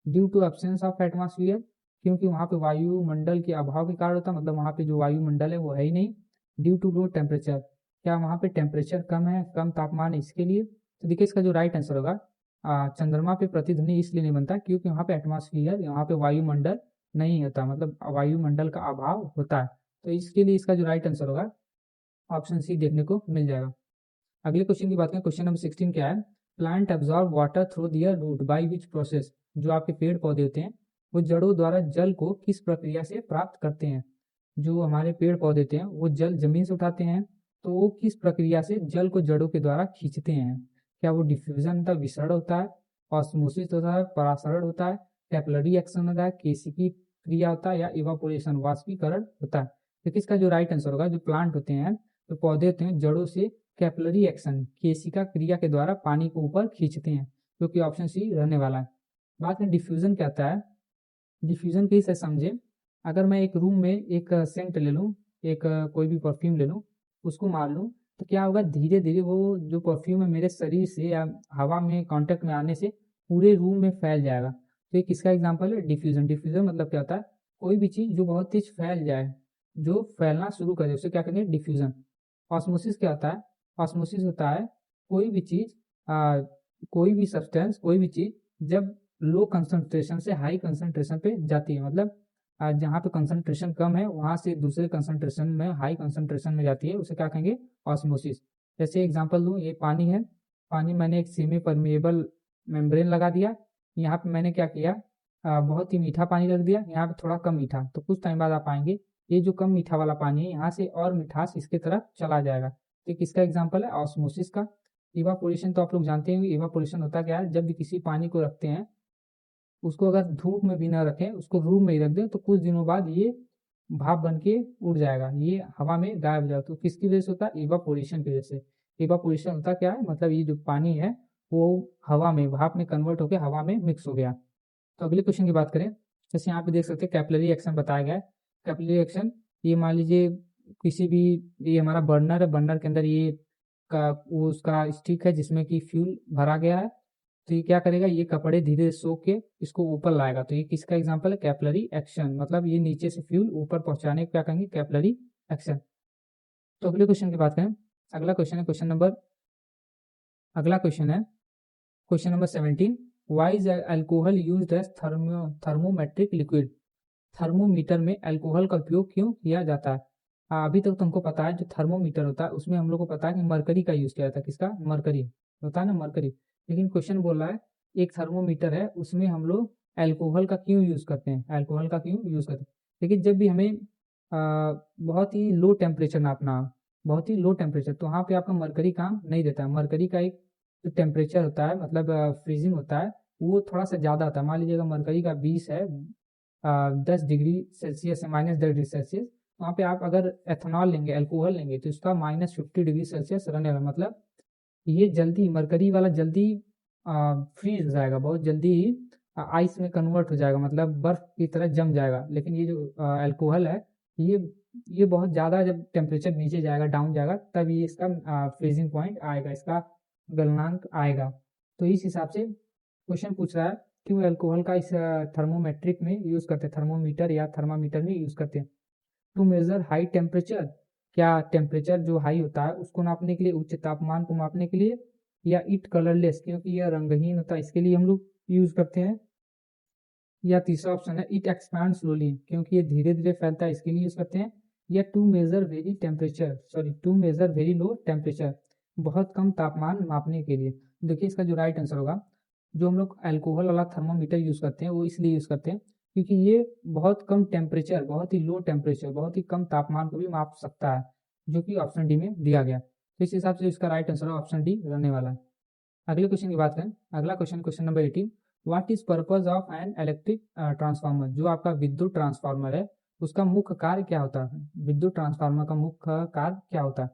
due to absence of atmosphere, क्योंकि वहां पे वायुमंडल के अभाव के कारण होता है, मतलब वहां पे जो वायुमंडल है वो है ही नहीं, ड्यू टू लो टेम्परेचर, क्या वहां पे टेम्परेचर कम है, कम तापमान है इसके लिए। तो देखिए इसका जो राइट आंसर होगा, चंद्रमा पे प्रतिध्वनि इसलिए नहीं बनता क्योंकि वहां पे एटमॉस्फेयर, यहाँ पे वायुमंडल नहीं होता, मतलब वायुमंडल का अभाव होता है। तो इसके लिए इसका जो राइट आंसर होगा ऑप्शन सी देखने को मिल जाएगा। अगले क्वेश्चन की बात करें, क्वेश्चन नंबर 16 क्या है, plant absorb water through their root by which process? जो आपके पेड़ पौधे होते हैं वो जड़ों द्वारा जल को किस प्रक्रिया से प्राप्त करते हैं? जो हमारे पेड़ पौधे होते हैं वो जल जमीन से उठाते हैं, तो वो किस प्रक्रिया से जल को जड़ों के द्वारा खींचते हैं? क्या वो डिफ्यूजन होता है, विसरण होता है, ऑस्मोसिस होता है, परासरण होता है, कैपिलरी एक्शन होता है, केशिकी क्रिया होता है, या इवापोरेशन वाष्पीकरण होता है? तो किसका जो राइट आंसर होगा, जो प्लांट होते हैं, जो पौधे होते हैं, जड़ों से कैपिलरी एक्शन, केशिका क्रिया के द्वारा पानी को ऊपर खींचते हैं, जो कि ऑप्शन सी रहने वाला है। बात में डिफ्यूजन क्या होता है, डिफ्यूजन कैसे समझे, अगर मैं एक रूम में एक सेंट ले लूँ, एक कोई भी परफ्यूम ले लूँ, उसको मार लूँ, तो क्या होगा, धीरे धीरे वो जो परफ्यूम है मेरे शरीर से या हवा में कांटेक्ट में आने से पूरे रूम में फैल जाएगा। तो ये किसका एग्जांपल है, डिफ्यूजन। डिफ्यूजन मतलब क्या होता है, कोई भी चीज़ जो बहुत तेज फैल जाए, जो फैलना शुरू करे, उसे क्या कहेंगे, डिफ्यूजन। ऑस्मोसिस क्या होता है, ऑस्मोसिस होता है कोई भी चीज़, कोई भी सब्सटेंस, कोई भी चीज़ जब लो कंसंट्रेशन से हाई कंसंट्रेशन पे जाती है, मतलब जहाँ पे कंसंट्रेशन कम है वहां से दूसरे कंसंट्रेशन में, हाई कंसंट्रेशन में जाती है, उसे क्या कहेंगे, ऑस्मोसिस। जैसे एग्जांपल दूं, ये पानी है, पानी मैंने एक सेमी परमिएबल मेम्ब्रेन लगा दिया, यहाँ पे मैंने क्या किया, बहुत ही मीठा पानी रख दिया, यहाँ पे थोड़ा कम मीठा, तो कुछ टाइम बाद आप आएंगे ये जो कम मीठा वाला पानी है यहाँ से और मिठास इसके तरफ चला जाएगा। तो किसका एग्जाम्पल है, ऑस्मोसिस का। इवापोरेशन तो आप लोग जानते हैं, इवापोरेशन होता क्या है, जब भी किसी पानी को रखते हैं, उसको अगर धूप में भी ना रखें, उसको रूम में ही रख दें, तो कुछ दिनों बाद ये भाप बन के उड़ जाएगा, ये हवा में गायब हो जाएगा। तो किसकी वजह से होता है, इवापोरेशन की वजह से। इवापोरेशन होता क्या है, मतलब ये जो पानी है वो हवा में, भाप में कन्वर्ट होकर हवा में मिक्स हो गया। तो अगले क्वेश्चन की बात करें, जैसे यहाँ पे देख सकते हैं कैपिलरी एक्शन बताया गया है। कैपिलरी एक्शन, ये मान लीजिए किसी भी, ये हमारा बर्नर है, बर्नर के अंदर ये का वो उसका स्टिक है जिसमें कि फ्यूल भरा गया है, तो ये क्या करेगा, ये कपड़े धीरे से सोख के इसको ऊपर लाएगा। तो ये किसका एग्जांपल है, कैपिलरी एक्शन, मतलब ये नीचे से फ्यूल ऊपर पहुंचाने को क्या कहेंगे, कैपिलरी एक्शन। तो अगले क्वेश्चन की बात करें, अगला क्वेश्चन है क्वेश्चन नंबर, अगला क्वेश्चन है question number 17, why is alcohol used as thermometric liquid? Thermometer में अल्कोहल का उपयोग क्यों किया जाता है? अभी तक तुमको पता है जो थर्मोमीटर होता है उसमें हम लोग को पता है कि मरकरी का यूज किया जाता है, किसका, मरकरी होता है ना, मरकरी। लेकिन क्वेश्चन बोल रहा है एक थर्मोमीटर है उसमें हम लोग अल्कोहल का क्यों यूज करते हैं, अल्कोहल का क्यों यूज करते हैं? लेकिन जब भी हमें बहुत ही लो टेम्परेचर नापना, बहुत ही लो टेम्परेचर, तो वहाँ पे आपका मरकरी काम नहीं देता है। मरकरी का एक जो टेम्परेचर होता है, मतलब फ्रीजिंग होता है, वो थोड़ा सा ज़्यादा होता है। मान लीजिएगा मरकरी का 20 है, 10 डिग्री सेल्सियस है, -10 डिग्री सेल्सियस, वहाँ पे आप अगर एथेनॉल लेंगे, अल्कोहल लेंगे, तो इसका -50 डिग्री सेल्सियस रहने वाला, मतलब ये जल्दी, मरकरी वाला जल्दी फ्रीज हो जाएगा, बहुत जल्दी ही आइस में कन्वर्ट हो जाएगा, मतलब बर्फ की तरह जम जाएगा। लेकिन ये जो अल्कोहल है ये ये बहुत ज़्यादा जब टेम्परेचर नीचे जाएगा, डाउन जाएगा, तब ये इसका फ्रीजिंग पॉइंट आएगा, इसका गलनांक आएगा। तो इस हिसाब से क्वेश्चन पूछ रहा है क्यों अल्कोहल का इस थर्मोमेट्रिक में यूज़ करते हैं, थर्मोमीटर या थर्मामीटर में यूज़ करते हैं। टू मेजर हाई टेम्परेचर, क्या टेम्परेचर जो हाई होता है उसको नापने के लिए, उच्च तापमान को मापने के लिए, या इट कलरलेस क्योंकि यह रंगहीन होता है इसके लिए हम लोग यूज़ करते हैं, या तीसरा ऑप्शन है इट एक्सपैंड स्लोली क्योंकि ये धीरे धीरे फैलता है इसके लिए यूज़ करते हैं, या to measure very temperature to measure very low temperature, बहुत कम तापमान मापने के लिए। देखिए इसका जो राइट आंसर होगा, जो हम लोग अल्कोहल वाला थर्मोमीटर यूज़ करते हैं वो इसलिए यूज़ करते हैं क्योंकि ये बहुत कम टेम्परेचर, बहुत ही लो टेम्परेचर, बहुत ही कम तापमान को भी माप सकता है, जो कि ऑप्शन डी में दिया गया। तो इस हिसाब से इसका राइट आंसर ऑप्शन डी रहने वाला है। अगले क्वेश्चन की बात करें, अगला question number 18, what is purpose of an electric transformer, जो आपका विद्युत ट्रांसफार्मर है उसका मुख्य कार्य क्या होता है, विद्युत ट्रांसफार्मर का मुख्य कार्य क्या होता है,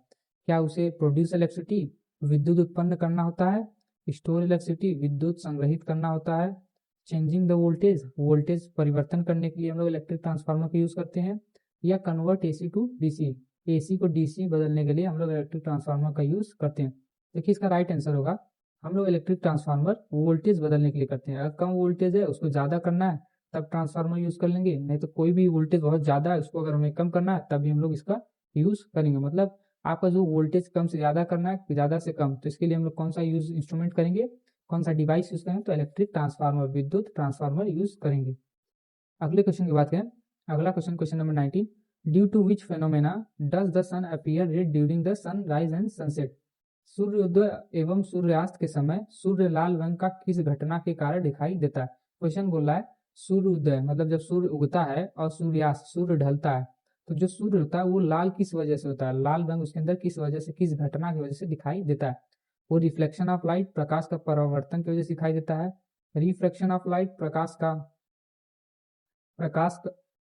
क्या उसे प्रोड्यूस इलेक्ट्रिसिटी, विद्युत उत्पन्न करना होता है, स्टोर इलेक्ट्रिसिटी, विद्युत संग्रहित करना होता है, चेंजिंग द वोल्टेज, वोल्टेज परिवर्तन करने के लिए हम लोग इलेक्ट्रिक ट्रांसफार्मर का यूज करते हैं, या convert AC to DC, AC को डीसी बदलने के लिए हम लोग इलेक्ट्रिक ट्रांसफार्मर का यूज करते हैं। देखिए इसका राइट आंसर होगा, हम लोग इलेक्ट्रिक ट्रांसफार्मर वोल्टेज बदलने के लिए करते हैं। अगर कम वोल्टेज है उसको ज़्यादा करना है तब ट्रांसफार्मर यूज़ कर लेंगे, नहीं तो कोई भी वोल्टेज बहुत ज़्यादा है उसको अगर हमें कम करना है तभी हम लोग इसका यूज़ करेंगे। मतलब आपका जो वोल्टेज कम से ज़्यादा करना है, ज़्यादा से कम, तो इसके लिए हम लोग कौन सा यूज इंस्ट्रूमेंट करेंगे, कौन सा डिवाइस यूज़ करेंगे, तो इलेक्ट्रिक ट्रांसफार्मर, विद्युत ट्रांसफार्मर यूज़ करेंगे। अगले क्वेश्चन की बात करें, अगला question number 19, due to which phenomena does the sun appear red during the sunrise and sunset, सूर्योदय एवं सूर्यास्त के समय सूर्य लाल रंग का किस घटना के कारण दिखाई देता है। क्वेश्चन बोल रहा है सूर्योदय मतलब जब सूर्य उगता है और सूर्यास्त सूर्य ढलता है, तो जो सूर्य होता है वो लाल किस वजह से होता है, लाल रंग उसके अंदर किस वजह से, किस घटना की वजह से दिखाई देता है। वो रिफ्लेक्शन ऑफ लाइट, प्रकाश का परावर्तन की वजह से दिखाई देता है, रिफ्रैक्शन ऑफ लाइट, प्रकाश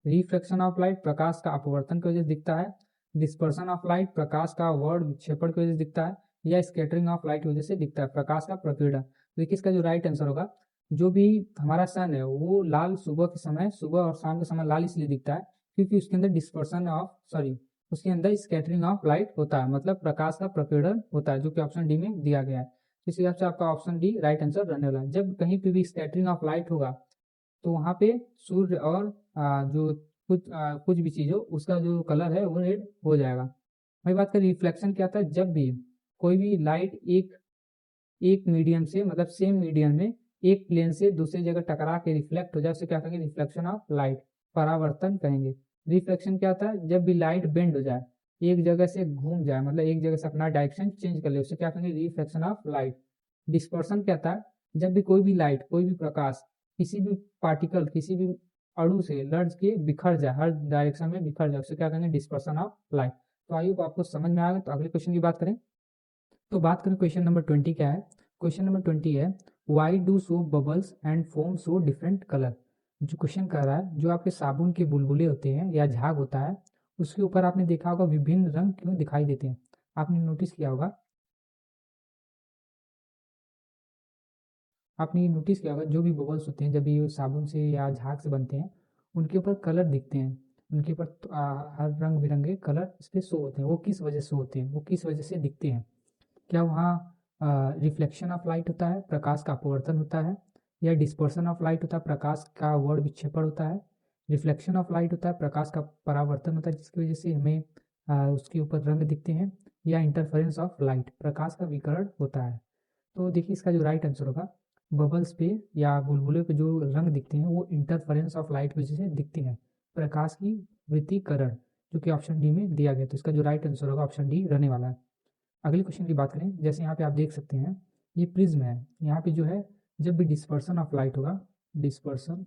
रिफ्लेक्शन ऑफ लाइट, प्रकाश का अपवर्तन की वजह से दिखता है, डिस्पर्सन ऑफ लाइट, प्रकाश का वर्ड विक्षेपण की वजह से दिखता है, या स्कैटरिंग ऑफ लाइट की वजह से दिखता है, प्रकाश का प्रकीर्णन। तो देखिए इसका जो राइट आंसर होगा, जो भी हमारा सन है वो लाल सुबह के समय, सुबह और शाम के समय लाल इसलिए दिखता है क्योंकि उसके अंदर डिस्पर्सन ऑफ उसके अंदर स्कैटरिंग ऑफ लाइट होता है, मतलब प्रकाश का प्रकीर्णन होता है, जो कि ऑप्शन डी में दिया गया है। इस हिसाब से आपका ऑप्शन डी राइट आंसर रहने वाला है। जब कहीं पे भी स्कैटरिंग ऑफ लाइट होगा तो वहाँ पे सूर्य और जो कुछ भी चीज़ हो उसका जो कलर है वो रेड हो जाएगा। वही बात करें रिफ्लेक्शन क्या था, जब भी कोई भी लाइट एक एक मीडियम से, मतलब सेम मीडियम में एक प्लेन से दूसरी जगह टकरा के रिफ्लेक्ट हो जाए उसे क्या कहेंगे, रिफ्लेक्शन ऑफ लाइट, परावर्तन कहेंगे। रिफ्लेक्शन क्या होता है, जब भी लाइट बेंड हो जाए, एक जगह से घूम जाए, मतलब एक जगह से अपना डायरेक्शन चेंज कर ले, उसे क्या कहेंगे, रिफ्लेक्शन ऑफ लाइट। डिस्पर्सन क्या था, जब भी कोई भी लाइट, कोई भी प्रकाश किसी भी पार्टिकल, किसी भी अणु से लड़ के बिखर जाए, हर डायरेक्शन में बिखर जाए, उसे क्या कहेंगे, डिस्पर्सन ऑफ लाइट। तो आइए आपको समझ में आ गया। तो अगले क्वेश्चन की बात करें, तो बात करें क्वेश्चन नंबर 20 क्या है। क्वेश्चन नंबर 20 है why do soap bubbles and foam so different colour. जो क्वेश्चन कर रहा है, जो आपके साबुन के बुलबुले होते हैं या झाग होता है उसके ऊपर आपने देखा होगा विभिन्न रंग क्यों दिखाई देते हैं, आपने नोटिस किया होगा, आपने ये नोटिस किया होगा जो भी बबल्स होते हैं जब ये साबुन से या झाग से बनते हैं उनके ऊपर कलर दिखते हैं, उनके ऊपर हर रंग बिरंगे कलर इस पर शो होते हैं, वो किस वजह से होते हैं, वो किस वजह से दिखते हैं। क्या वहाँ रिफ्लेक्शन ऑफ लाइट होता है, प्रकाश का अपवर्तन होता है, या डिस्पर्सन ऑफ लाइट होता है, प्रकाश का वर्ड विक्षेपण होता है, रिफ्लेक्शन ऑफ लाइट होता है, प्रकाश का परावर्तन होता है जिसकी वजह से हमें उसके ऊपर रंग दिखते हैं, या इंटरफेरेंस ऑफ लाइट, प्रकाश का विकर्ण होता है। तो देखिए इसका जो राइट आंसर होगा, बबल्स पे या बुलबुले पे जो रंग दिखते हैं वो इंटरफेरेंस ऑफ लाइट की वजह से दिखते हैं, प्रकाश की वृत्तीकरण, जो कि ऑप्शन डी में दिया गया। तो इसका जो राइट आंसर होगा ऑप्शन डी रहने वाला है। अगले क्वेश्चन की बात करें, जैसे यहाँ पे आप देख सकते हैं ये प्रिज्म है, यहाँ पे जो है जब भी डिस्पर्सन ऑफ लाइट होगा, dispersion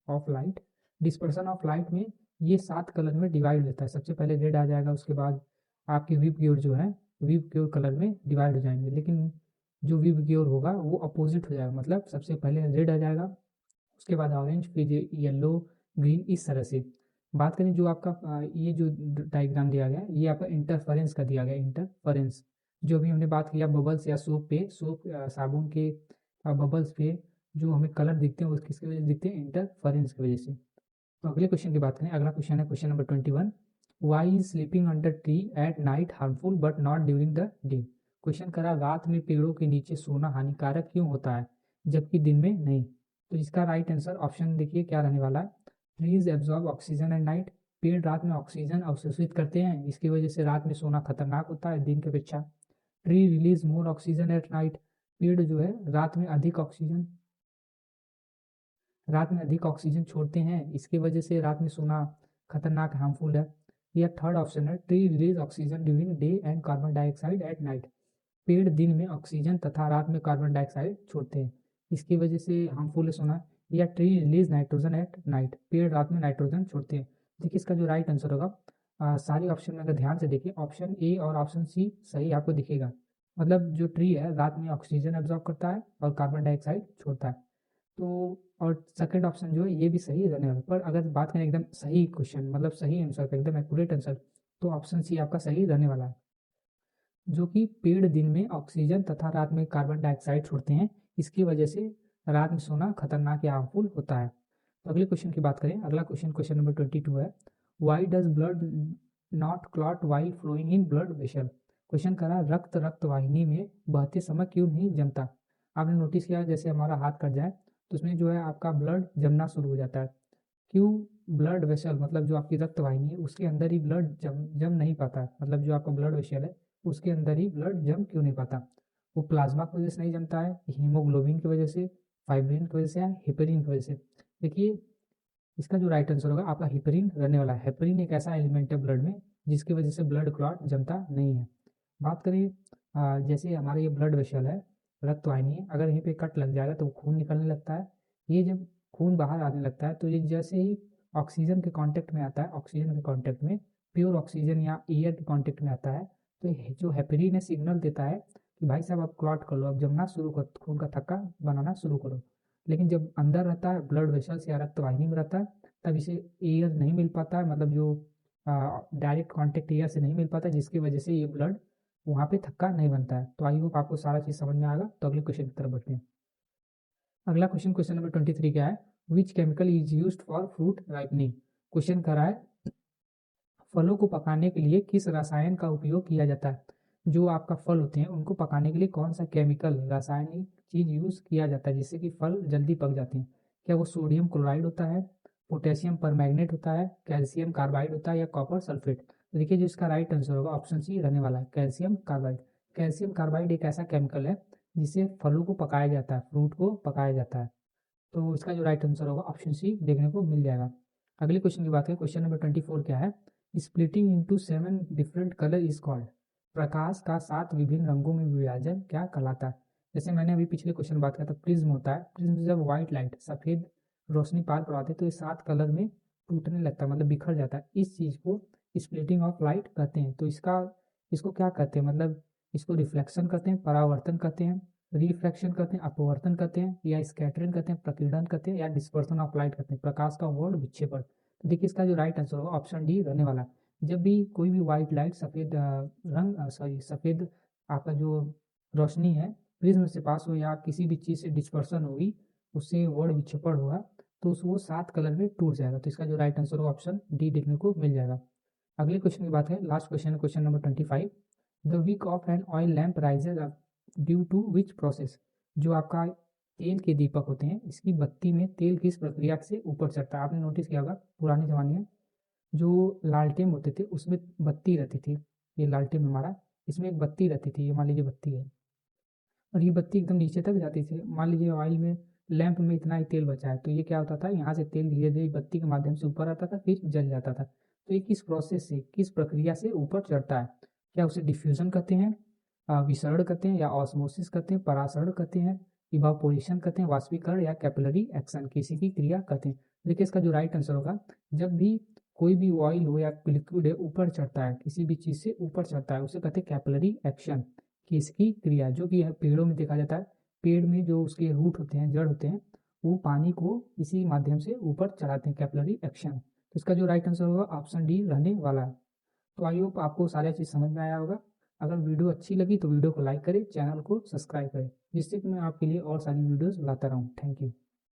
of light, dispersion of light में ये 7 कलर में डिवाइड हो जाता है। सबसे पहले रेड आ जाएगा, उसके बाद आपके विप ग्योर जो है विप ग्योर कलर में डिवाइड हो जाएंगे, लेकिन जो विप ग्योर होगा वो अपोजिट हो जाएगा, मतलब सबसे पहले रेड आ जाएगा, उसके बाद ऑरेंज, फिर येलो, ग्रीन, इस तरह से। बात करें जो आपका ये जो डायग्राम दिया गया है ये आपका इंटरफेरेंस का दिया गया, इंटरफेरेंस जो भी हमने बात किया बबल्स या सोप पे, सोप साबुन के बबल्स पे जो हमें कलर दिखते हैं वो किसकी वजह से दिखते हैं, इंटरफेरेंस की वजह से। तो अगले क्वेश्चन की बात करें। अगला क्वेश्चन है question number 21, why is sleeping under tree at night harmful but not during the day. Question करा रात में पेड़ों के नीचे सोना हानिकारक क्यों होता है जबकि दिन में नहीं। तो इसका राइट आंसर ऑप्शन देखिए क्या रहने वाला है। Trees absorb oxygen at night, पेड़ रात में ऑक्सीजन अवशोषित करते हैं, इसकी वजह से रात में सोना खतरनाक होता है दिन की अपेक्षा। Tree release more oxygen at night, पेड़ जो है रात में अधिक ऑक्सीजन छोड़ते हैं, इसकी वजह से रात में सोना खतरनाक हार्मफुल है। यह थर्ड ऑप्शन है, tree release oxygen during day and carbon dioxide at night, पेड़ दिन में ऑक्सीजन तथा रात में कार्बन डाइऑक्साइड छोड़ते हैं, इसकी वजह से हार्मफुल है सोना। या tree release nitrogen at night, पेड़ रात में नाइट्रोजन छोड़ते हैं। देखिए इसका जो राइट आंसर होगा, सारे ऑप्शन में अगर ध्यान से देखिए ऑप्शन ए और ऑप्शन सी सही आपको दिखेगा। मतलब जो ट्री है रात में ऑक्सीजन एब्जॉर्ब करता है और कार्बन डाइऑक्साइड छोड़ता है। तो और सेकंड ऑप्शन जो है ये भी सही रहने वाला। पर अगर बात करें एकदम सही क्वेश्चन मतलब सही आंसर का एकदम एक्यूरेट आंसर, तो ऑप्शन सी आपका सही रहने वाला है, जो कि पेड़ दिन में ऑक्सीजन तथा रात में कार्बन डाइऑक्साइड छोड़ते हैं, इसकी वजह से रात में सोना खतरनाक या हार्मफुल होता है। तो अगले क्वेश्चन की बात करें। अगला क्वेश्चन क्वेश्चन नंबर 22 है, why does blood not clot while flowing in blood vessel. Question करा रक्त वाहिनी में बहते समय क्यों नहीं जमता। आपने नोटिस किया जैसे हमारा हाथ कट जाए तो उसमें जो है आपका ब्लड जमना शुरू हो जाता है। क्यों? ब्लड वेसल मतलब जो आपकी रक्त वाहिनी है उसके अंदर ही ब्लड जम नहीं पाता है, मतलब जो आपका ब्लड वेसल है उसके अंदर ही ब्लड जम क्यों नहीं पाता। वो प्लाज्मा की वजह से नहीं जमता है, हीमोग्लोबिन की वजह से, फाइब्रिन की वजह से या हेपेरिन की वजह से। देखिए इसका जो राइट आंसर होगा आपका हेपेरिन रहने वाला है। हेपेरिन एक ऐसा एलिमेंट है ब्लड में जिसकी वजह से ब्लड क्लॉट जमता नहीं है। बात करें जैसे हमारा ये ब्लड वेसल है, रक्त वाहिनी है, अगर यहीं पे कट लग जाएगा तो खून निकलने लगता है। ये जब खून बाहर आने लगता है तो ये जैसे ही ऑक्सीजन के कांटेक्ट में आता है, ऑक्सीजन के कांटेक्ट में, प्योर ऑक्सीजन या एयर के कांटेक्ट में आता है, तो जो हेपेरिन है सिग्नल देता है कि भाई साहब आप क्लॉट कर लो, अब जमना शुरू कर, खून का थक्का बनाना शुरू करो। लेकिन जब अंदर रहता है ब्लड वेसल्स या रक्त वाहिनी में रहता है तब इसे एयर नहीं मिल पाता है, मतलब जो डायरेक्ट कांटेक्ट एयर से नहीं मिल पाता, जिसकी वजह से ये ब्लड वहाँ पे थक्का नहीं बनता है। तो आई होप आपको सारा चीज़ समझ में आएगा। तो अगले क्वेश्चन की तरफ बढ़ते हैं। अगला क्वेश्चन क्वेश्चन नंबर 23 क्या है, which chemical is used for fruit ripening. Question कर रहा है फलों को पकाने के लिए किस रसायन का उपयोग किया जाता है। जो आपका फल होते हैं उनको पकाने के लिए कौन सा केमिकल रासायनिक चीज यूज किया जाता है जिससे कि फल जल्दी पक जाते हैं। क्या वो सोडियम क्लोराइड होता है, पोटेशियम परमैंगनेट होता है, कैल्शियम कार्बाइड होता है या कॉपर सल्फेट। तो देखिए जो इसका राइट आंसर होगा ऑप्शन सी रहने वाला है, कैल्शियम कार्बाइड। कैल्शियम कार्बाइड एक ऐसा केमिकल है जिससे फलों को पकाया जाता है, फ्रूट को पकाया जाता है। तो इसका जो राइट आंसर होगा ऑप्शन सी देखने को मिल जाएगा। अगले क्वेश्चन की बात करें। क्वेश्चन नंबर 24 क्या है, splitting into 7 different colour is called. प्रकाश का 7 विभिन्न रंगों में विभाजन क्या कहलाता है। जैसे मैंने अभी पिछले क्वेश्चन बात किया था, प्रिज्म होता है, प्रिज्म जब व्हाइट लाइट सफेद रोशनी पार करवाते हैं तो ये 7 कलर में टूटने लगता है, मतलब बिखर जाता है। इस चीज को स्प्लिटिंग ऑफ लाइट कहते हैं। तो इसको क्या कहते हैं, मतलब इसको रिफ्लेक्शन कहते हैं, परावर्तन कहते हैं, रिफ्रैक्शन कहते हैं, अपवर्तन कहते हैं, या स्कैटरिंग कहते हैं, प्रकीर्णन कहते हैं, या डिस्पर्सन ऑफ लाइट कहते हैं, प्रकाश का वर्ड विक्षेपण। तो देखिए इसका जो राइट आंसर होगा ऑप्शन डी रहने वाला है। जब भी कोई भी व्हाइट लाइट सफेद आपका जो रोशनी है प्रिज्म से पास हो या किसी भी चीज़ से डिस्पर्सन होगी, उससे वर्ड विक्षेपण होगा, तो वो 7 कलर में टूट जाएगा। तो इसका जो राइट आंसर होगा ऑप्शन डी देखने को मिल जाएगा। अगले क्वेश्चन की बात है, लास्ट क्वेश्चन है question number 25, the wick of an oil lamp rises due to which process. जो आपका तेल के दीपक होते हैं इसकी बत्ती में तेल किस प्रक्रिया से ऊपर चढ़ता है। आपने नोटिस किया होगा पुराने ज़माने में जो लालटेन होते थे उसमें बत्ती रहती थी। ये लालटेन हमारा, इसमें एक बत्ती रहती थी, ये मान लीजिए बत्ती है और ये बत्ती एकदम नीचे तक जाती थी। मान लीजिए ऑयल में लैंप में इतना ही तेल बचा है तो ये क्या होता था, यहाँ से तेल धीरे धीरे बत्ती के माध्यम से ऊपर आता था फिर जल जाता था। तो ये किस प्रोसेस से, किस प्रक्रिया से ऊपर चढ़ता है। क्या उसे डिफ्यूजन कहते हैं, विसरण कहते हैं, या ऑस्मोसिस कहते हैं, परासरण कहते हैं, इवापोरेशन कहते हैं, वाष्पीकरण, या कैपिलरी एक्शन किसी की क्रिया कहते हैं। देखिए इसका जो राइट आंसर होगा, जब भी कोई भी ऑयल हो या लिक्विड है ऊपर चढ़ता है, किसी भी चीज़ से ऊपर चढ़ता है उसे कहते हैं कैपिलरी एक्शन कि इसकी क्रिया। जो कि पेड़ों में देखा जाता है, पेड़ में जो उसके रूट होते हैं, जड़ होते हैं, वो पानी को इसी माध्यम से ऊपर चढ़ाते हैं, कैपिलरी एक्शन। तो इसका जो राइट आंसर होगा ऑप्शन डी रहने वाला है। तो आई होप आपको सारी चीज़ समझ में आया होगा। अगर वीडियो अच्छी लगी तो वीडियो को लाइक करें, चैनल को सब्सक्राइब करें, जिससे कि मैं आपके लिए और सारी वीडियोज़ लाता रहूँ। Thank you.